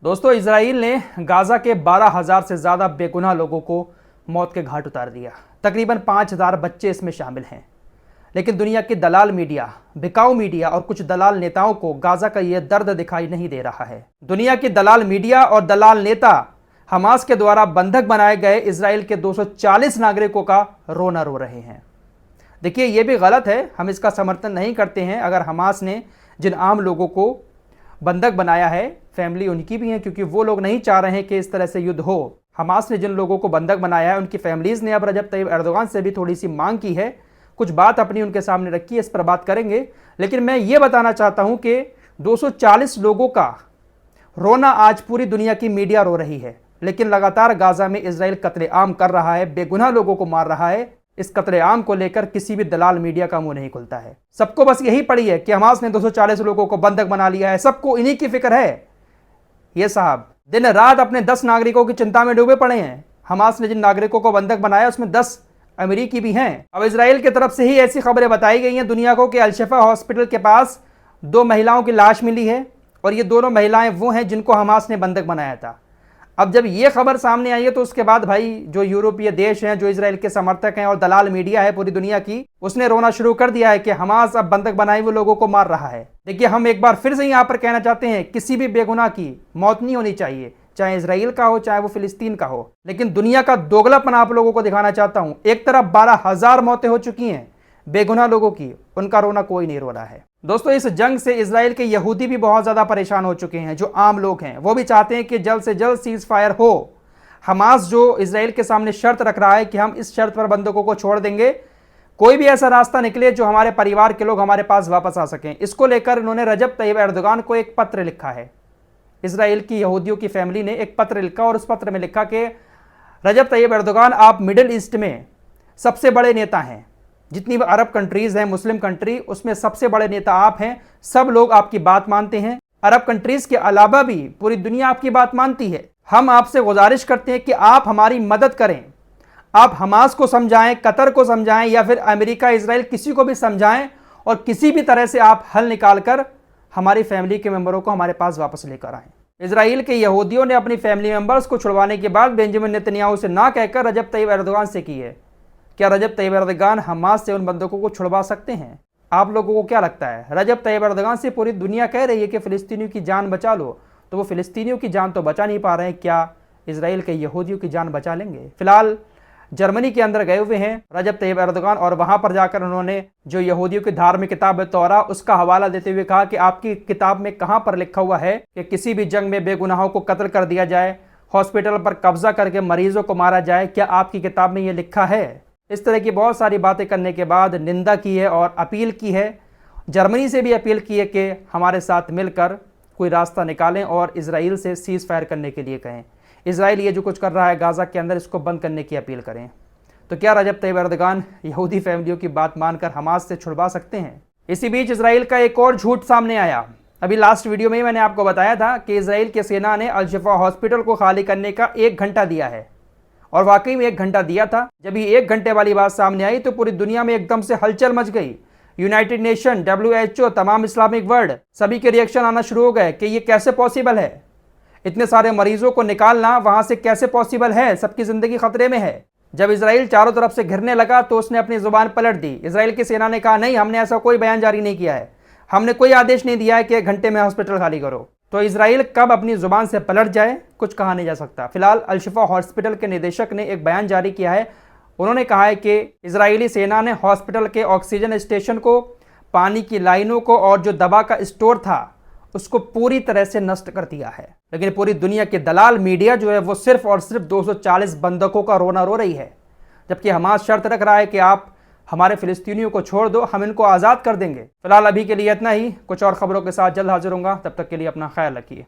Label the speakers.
Speaker 1: दोस्तों, इजराइल ने गाजा के 12,000 से ज़्यादा बेगुनाह लोगों को मौत के घाट उतार दिया। तकरीबन 5,000 बच्चे इसमें शामिल हैं। लेकिन दुनिया की दलाल मीडिया, बिकाऊ मीडिया और कुछ दलाल नेताओं को गाजा का यह दर्द दिखाई नहीं दे रहा है। दुनिया की दलाल मीडिया और दलाल नेता हमास के द्वारा बंधक बनाए गए इजराइल के 240 नागरिकों का रोना रो रहे हैं। देखिए, यह भी गलत है, हम इसका समर्थन नहीं करते हैं। अगर हमास ने जिन आम लोगों को बंधक बनाया है, फैमिली उनकी भी है, क्योंकि वो लोग नहीं चाह रहे हैं कि इस तरह से युद्ध हो। हमास ने जिन लोगों को बंधक बनाया है, उनकी फैमिलीज ने अब रजब तैयब एर्दोगान से भी थोड़ी सी मांग की है, कुछ बात अपनी उनके सामने रखी है, इस पर बात करेंगे। लेकिन मैं ये बताना चाहता हूं कि 240 लोगों का रोना आज पूरी दुनिया की मीडिया रो रही है। लेकिन लगातार गाजा में इजराइल कत्लेआम कर रहा है, बेगुनाह लोगों को मार रहा है। इस कत्लेआम को लेकर किसी भी दलाल मीडिया का मुंह नहीं खुलता है। सबको बस यही पड़ी है कि हमास ने 240 लोगों को बंधक बना लिया है, सबको इन्हीं की फिक्र है। ये साहब दिन रात अपने 10 नागरिकों की चिंता में डूबे पड़े हैं। हमास ने जिन नागरिकों को बंधक बनाया उसमें 10 अमेरिकी भी हैं। अब इजराइल की तरफ से ही ऐसी खबरें बताई गई हैं दुनिया को कि अल-शिफा हॉस्पिटल के पास 2 महिलाओं की लाश मिली है और ये दोनों महिलाएं वो हैं जिनको हमास ने बंधक बनाया था। अब जब ये खबर सामने आई है तो उसके बाद भाई जो यूरोपीय देश हैं, जो इजराइल के समर्थक हैं और दलाल मीडिया है पूरी दुनिया की, उसने रोना शुरू कर दिया है कि हमास अब बंधक बनाए हुए लोगों को मार रहा है। देखिए, हम एक बार फिर से यहाँ पर कहना चाहते हैं, किसी भी बेगुनाह की मौत नहीं होनी चाहिए, चाहे इजराइल का हो चाहे वो फिलिस्तीन का हो। लेकिन दुनिया का दोगलापन आप लोगों को दिखाना चाहता हूं। एक तरफ 12,000 मौतें हो चुकी हैं बेगुनाह लोगों की, उनका रोना कोई नहीं रो रहा है। दोस्तों, इस जंग से इजराइल के यहूदी भी बहुत ज्यादा परेशान हो चुके हैं। जो आम लोग हैं वो भी चाहते हैं कि जल्द से जल्द सीज फायर हो। हमास जो इजराइल के सामने शर्त रख रहा है कि हम इस शर्त पर बंधकों को छोड़ देंगे, कोई भी ऐसा रास्ता निकले जो हमारे परिवार के लोग हमारे पास वापस आ सकें। इसको लेकर इन्होंने रजब तैयब एर्दोगान को एक पत्र लिखा है। इजराइल की यहूदियों की फैमिली ने एक पत्र लिखा और उस पत्र में लिखा कि रजब तैयब एर्दोगान, आप मिडिल ईस्ट में सबसे बड़े नेता हैं। जितनी भी अरब कंट्रीज हैं, मुस्लिम कंट्री, उसमें सबसे बड़े नेता आप हैं। सब लोग आपकी बात मानते हैं। अरब कंट्रीज के अलावा भी पूरी दुनिया आपकी बात मानती है। हम आपसे गुजारिश करते हैं कि आप हमारी मदद करें। आप हमास को समझाएं, कतर को समझाएं या फिर अमेरिका, इजराइल, किसी को भी समझाएं और किसी भी तरह से आप हल निकालकर हमारी फैमिली के मेंबरों को हमारे पास वापस लेकर आएं। इजराइल के यहूदियों ने अपनी फैमिली मेंबर्स को छुड़वाने के बाद बेंजामिन नेतन्याहू से ना कहकर रजब तैयब एर्दोगान से की है। क्या रजब तैयब एर्दोगान हमास से उन बंधकों को छुड़वा सकते हैं? आप लोगों को क्या लगता है? रजब तैयब एर्दोगान से पूरी दुनिया कह रही है कि फिलिस्तीनियों की जान बचा लो, तो वो फिलिस्तीनियों की जान तो बचा नहीं पा रहे हैं। क्या इजराइल के यहूदियों की जान बचा लेंगे? फिलहाल जर्मनी के अंदर गए हुए हैं रजब तैयब एर्दोगान और वहां पर जाकर उन्होंने जो यहूदियों की धार्मिक किताब है तौरा, उसका हवाला देते हुए कहा कि आपकी किताब में कहां पर लिखा हुआ है कि किसी भी जंग में बेगुनाहों को कत्ल कर दिया जाए, हॉस्पिटल पर कब्जा करके मरीजों को मारा जाए? क्या आपकी किताब में यह लिखा है? इस तरह की बहुत सारी बातें करने के बाद निंदा की है और अपील की है। जर्मनी से भी अपील की है कि हमारे साथ मिलकर कोई रास्ता निकालें और इजराइल से सीज फायर करने के लिए कहें। इजराइल ये जो कुछ कर रहा है गाजा के अंदर, इसको बंद करने की अपील करें। तो क्या रजब तैयब एर्दोगान यहूदी फैमिलियों की बात मानकर हमास से छुड़वा सकते हैं? इसी बीच इजराइल का एक और झूठ सामने आया। अभी लास्ट वीडियो में ही मैंने आपको बताया था कि इजराइल की सेना ने अल-शिफा हॉस्पिटल को खाली करने का 1 घंटा दिया है और वाकई में 1 घंटा दिया था। जब ये 1 घंटे वाली बात सामने आई तो पूरी दुनिया में एकदम से हलचल मच गई। यूनाइटेड नेशन, WHO, तमाम इस्लामिक वर्ल्ड, सभी के रिएक्शन आना शुरू हो गए कि ये कैसे पॉसिबल है, इतने सारे मरीजों को निकालना वहां से कैसे पॉसिबल है, सबकी जिंदगी खतरे में है। जब इजराइल चारों तरफ से घिरने लगा तो उसने अपनी जुबान पलट दी। इजराइल की सेना ने कहा, नहीं, हमने ऐसा कोई बयान जारी नहीं किया है, हमने कोई आदेश नहीं दिया है कि 1 घंटे में हॉस्पिटल खाली करो। तो इजराइल कब अपनी जुबान से पलट जाए, कुछ कहा नहीं जा सकता। फिलहाल अल-शिफा हॉस्पिटल के निदेशक ने एक बयान जारी किया है। उन्होंने कहा है कि इजरायली सेना ने हॉस्पिटल के ऑक्सीजन स्टेशन को, पानी की लाइनों को और जो दवा का स्टोर था उसको पूरी तरह से नष्ट कर दिया है। लेकिन पूरी दुनिया की दलाल मीडिया जो है वो सिर्फ और सिर्फ 240 बंधकों का रोना रो रही है, जबकि हमास शर्त रख रहा है कि आप हमारे फिलिस्तीनियों को छोड़ दो, हम इनको आज़ाद कर देंगे। फिलहाल अभी के लिए इतना ही। कुछ और खबरों के साथ जल्द हाजिर होऊंगा, तब तक के लिए अपना ख्याल रखिए।